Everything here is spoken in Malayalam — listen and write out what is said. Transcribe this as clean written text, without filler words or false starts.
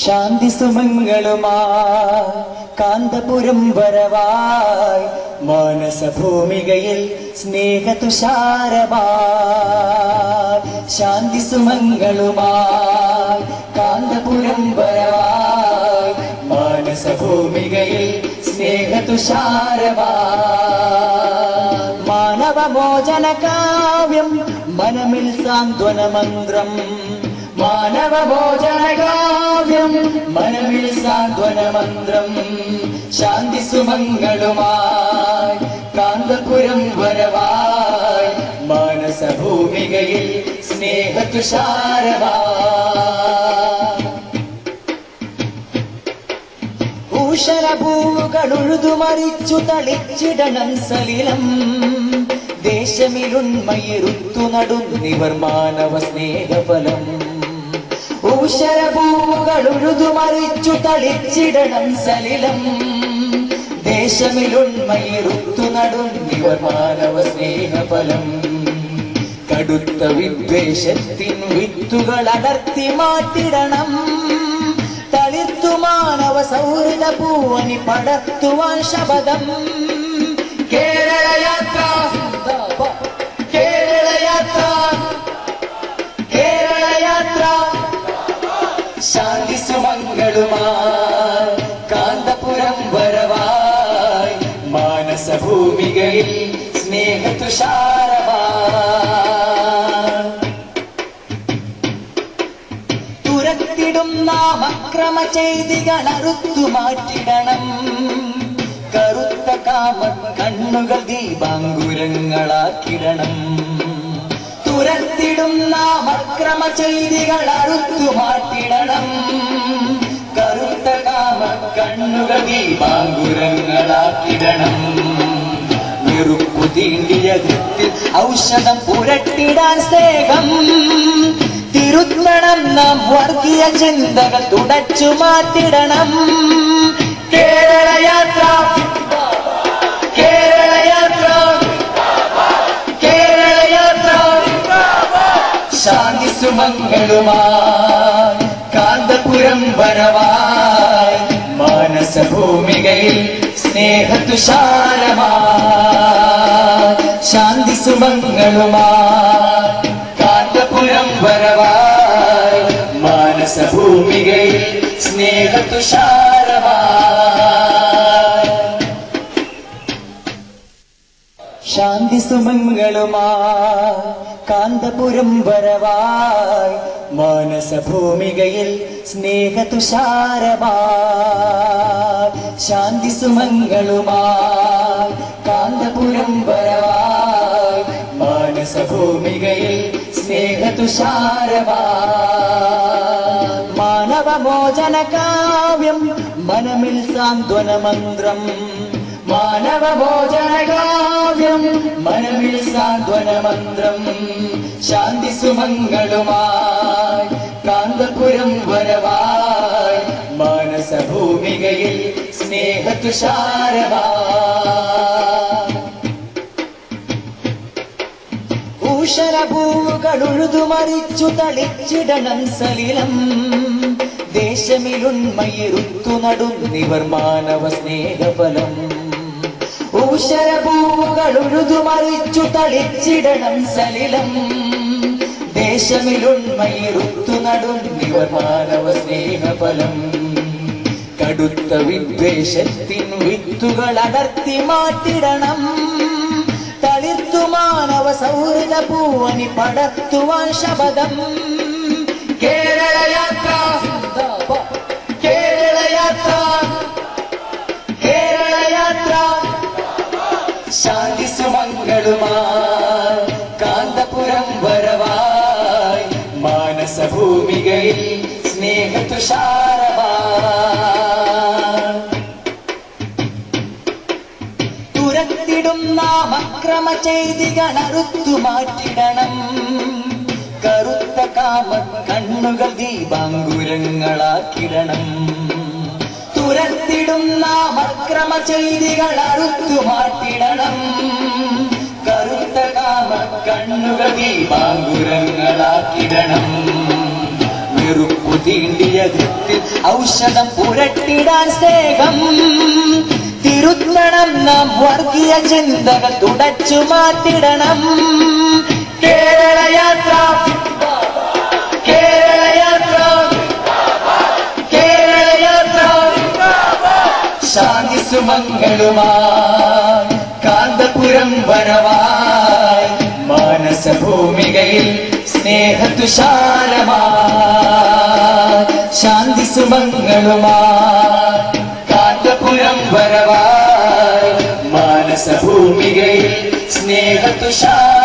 ശാന്തി സുമംഗളുമായി കാന്തപുരം വരവായി മാനസഭൂമികയിൽ സ്നേഹതുഷാരമായി. ശാന്തി സുമംഗളുമായി കാന്തപുരം വരവായി മാനസഭൂമികയിൽ സ്നേഹതുഷാരമായി. മാനവമോചന കാവ്യം മനമിൽ സാന്ത്വന മന്ത്രം. മാനവമോചന കാവ്യം മനമിൽ സാന്ത്വന മന്ത്രം. ശാന്തി സുമംഗളുമായി കാന്തപുരം വരവായി മാനസഭൂമികയിൽ സ്നേഹതുഷാരമായി. ഊഷരഭൂകളുഴുതുമറിച്ചു തളിച്ചിടണം സലിലം. ദേശമിലുണ്മയിരുത്തു നടുന്നിവർ മാനവ സ്നേഹഫലം. ഊഷരഭൂകളുഴുതുമറിച്ചു തളിച്ചിടണം സലിലം. ദേശമിലുണ്മയിരുത്തു നടുന്നിവർ മാനവ സ്നേഹഫലം. കടുത്ത വിദ്വേഷത്തിൻ വിത്തുകൾ അടർത്തി മാറ്റിടണം. തളിർത്തു മാനവ സൗഹൃദ പൂവനി പടർത്തുവാൻ ശപഥം. കേരളയാത്ര കേരളയാത്ര കേരളയാത്ര. ശാന്തി സുമംഗളുമായി കാന്തപുരം വരവായി മാനസഭൂമികയിൽ സ്നേഹതുഷാരമായി. തുരത്തിടും നാം അക്രമ ചെയ്തികൾ അറുത്തു മാറ്റിടണം. കറുത്ത കാമ കണ്ണുകൾ ദീപാങ്കുരങ്ങളാക്കിടണം. തുരത്തിടും നാം അക്രമ ചെയ്തികൾ അറുത്തു മാറ്റിടണം. കറുത്ത കാമ കണ്ണുകൾ ദീപാങ്കുരങ്ങളാക്കിടണം. വെറുപ്പു തീണ്ടിയ കൃത്തിൽ ഔഷധം പുരട്ടിടാൻ സ്നേഹം. തിരുത്തണം നാം വർഗീയ ചിന്തകൾ തുടച്ചു മാറ്റിടണം. കേരളയാത്ര കേരളയാത്ര കേരളയാത്ര. ശാന്തി സുമംഗളുമായി കാന്തപുരം വരവായി മാനസഭൂമികയിൽ സ്നേഹതുഷാരമായി. ശാന്തി സുമംഗളുമായി കാന്തപുരം വരവായി മാനസഭൂമികയിൽ സ്നേഹതുഷാരമായി. ശാന്തി സുമംഗളുമായി കാന്തപുരം വരവായി മാനസഭൂമികയിൽ സ്നേഹതുഷാരമായി. ശാന്തി സുമംഗളുമായി കാന്തപുരം വരവായി മാനസഭൂമികയിൽ സ്നേഹതുഷാരമായി. മാനവമോചന കാവ്യം മനമിൽ സാന്ത്വന മന്ത്രം. മാനവമോചന കാവ്യം മനമിൽ സാന്ത്വന മന്ത്രം. ശാന്തി സുമംഗളുമായി കാന്തപുരം വരവായി മാനസഭൂമികയിൽ സ്നേഹതുഷാരമായി. ഊഷരഭൂകളുഴുതുമറിച്ചു തളിച്ചിടണം സലിലം. ദേശമിലുണ്മയിരുത്തു നടുന്നിവർ മാനവ സ്നേഹഫലം. ഊഷരഭൂകളുഴുതുമറിച്ചു തളിച്ചിടണം സലിലം. ദേശമിലുണ്മയിരുത്തു നടുന്നിവർ മാനവ സ്നേഹഫലം. കടുത്ത വിദ്വേഷത്തിൻ വിത്തുകൾ അടർത്തി മാറ്റിടണം. തളിർത്തു മാനവ സൗഹൃദ പൂവനി പടർത്തുവാൻ ശപഥം. കേരളയാത്ര കേരളയാത്ര കേരളയാത്ര. ശാന്തി സുമംഗളുമായി കാന്തപുരം വരവായി മാനസഭൂമികയിൽ സ്നേഹതുഷാരമായി. തുരത്തിടും നാം അക്രമ ചെയ്തികൾ അറുത്തു മാറ്റിടണം. കറുത്ത കാമ കണ്ണുകൾ ദീപാങ്കുരങ്ങളാക്കിടണം. തുരത്തിടും നാം അക്രമ ചെയ്തികൾ അറുത്തു മാറ്റിടണം. കറുത്ത കാമ കണ്ണുകൾ ദീപാങ്കുരങ്ങളാക്കിടണം. വെറുപ്പു തീണ്ടിയ കൃത്തിൽ ഔഷധം പുരട്ടിടാൻ സ്നേഹം തിരുത്തണം നാം വർഗീയ ചിന്തകൾ തുടച്ചു മാറ്റിടണം കേരളയാത്ര കേരളയാത്ര കേരളയാത്ര ശാന്തി സുമംഗളുമായി കാന്തപുരം വരവായി മാനസഭൂമികയിൽ സ്നേഹതുഷാരമായി ശാന്തി സുമംഗളുമായി കാന്തപുരം വരവായി മാനസഭൂമികയിൽ സ്നേഹതുഷാരമായി